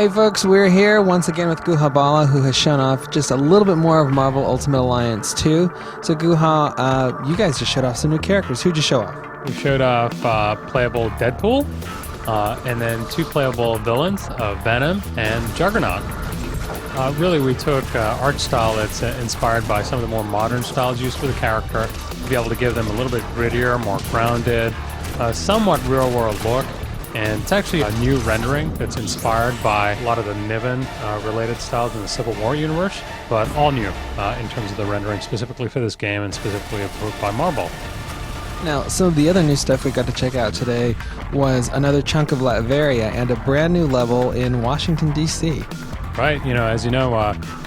Hey folks, we're here once again with Guha Bala, who has shown off just a little bit more of Marvel Ultimate Alliance 2. So Guha, you guys just showed off some new characters. Who'd you show off? We showed off playable Deadpool, and then 2 playable villains, Venom and Juggernaut. Really, we took art style that's inspired by some of the more modern styles used for the character to be able to give them a little bit grittier, more grounded, somewhat real-world look. And it's actually a new rendering that's inspired by a lot of the Niven-related styles in the Civil War universe, but all new in terms of the rendering specifically for this game and specifically approved by Marvel. Now, some of the other new stuff we got to check out today was another chunk of Latveria and a brand new level in Washington, D.C. Right, as you know,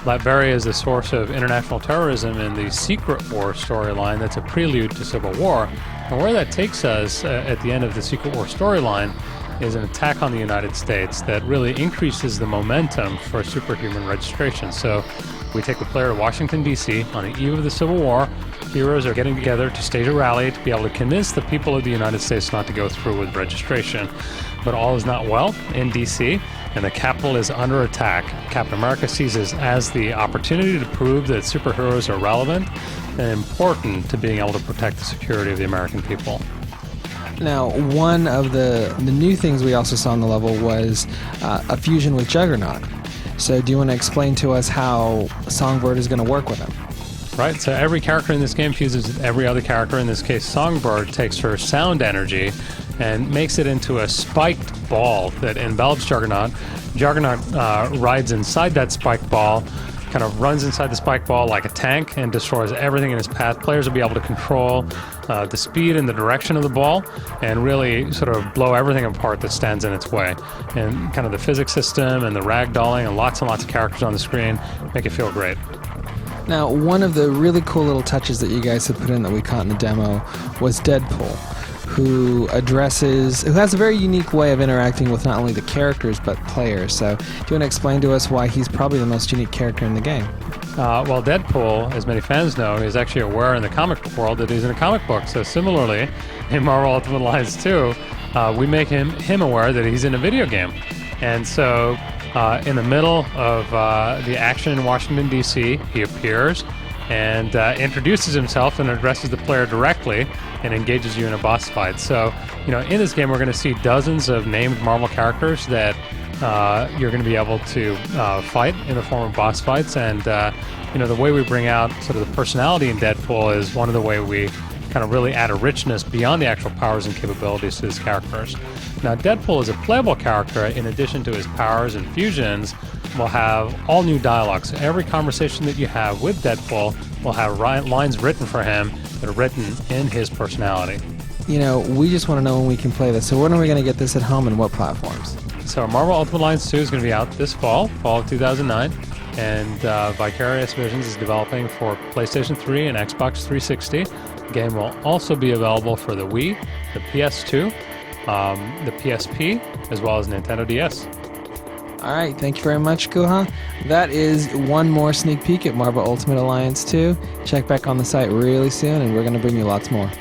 Latveria is the source of international terrorism in the Secret War storyline that's a prelude to Civil War. And where that takes us at the end of the Secret War storyline is an attack on the United States that really increases the momentum for superhuman registration. So we take the player to Washington, D.C. on the eve of the Civil War. Heroes are getting together to stage a rally to be able to convince the people of the United States not to go through with registration. But all is not well in D.C., and the Capitol is under attack. Captain America sees this as the opportunity to prove that superheroes are relevant and important to being able to protect the security of the American people. Now, one of the new things we also saw on the level was a fusion with Juggernaut. So do you want to explain to us how Songbird is going to work with him? Right, so every character in this game fuses with every other character. In this case, Songbird takes her sound energy and makes it into a spiked ball that envelops Juggernaut. Juggernaut rides inside that spiked ball, kind of runs inside the spiked ball like a tank and destroys everything in his path. Players will be able to control the speed and the direction of the ball and really sort of blow everything apart that stands in its way. And kind of the physics system and the ragdolling and lots of characters on the screen make it feel great. Now, one of the really cool little touches that you guys have put in that we caught in the demo was Deadpool, who has a very unique way of interacting with not only the characters but players. So do you want to explain to us why he's probably the most unique character in the game? Well, Deadpool, as many fans know, is actually aware in the comic book world that he's in a comic book. So similarly, in Marvel Ultimate Alliance 2, we make him aware that he's in a video game. And so in the middle of the action in Washington, D.C., he appears and introduces himself and addresses the player directly and engages you in a boss fight. So, in this game, we're going to see dozens of named Marvel characters that you're going to be able to fight in the form of boss fights. And, the way we bring out sort of the personality in Deadpool is one of the way we kind of really add a richness beyond the actual powers and capabilities to his characters. Now, Deadpool is a playable character. In addition to his powers and fusions, will have all new dialogue. So every conversation that you have with Deadpool will have lines written for him that are written in his personality. We just want to know when we can play this. So when are we going to get this at home and what platforms? So Marvel Ultimate Alliance 2 is going to be out this fall of 2009. And Vicarious Visions is developing for PlayStation 3 and Xbox 360. The game will also be available for the Wii, the PS2, the PSP, as well as Nintendo DS. All right, thank you very much, Guha. That is one more sneak peek at Marvel Ultimate Alliance 2. Check back on the site really soon, and we're going to bring you lots more.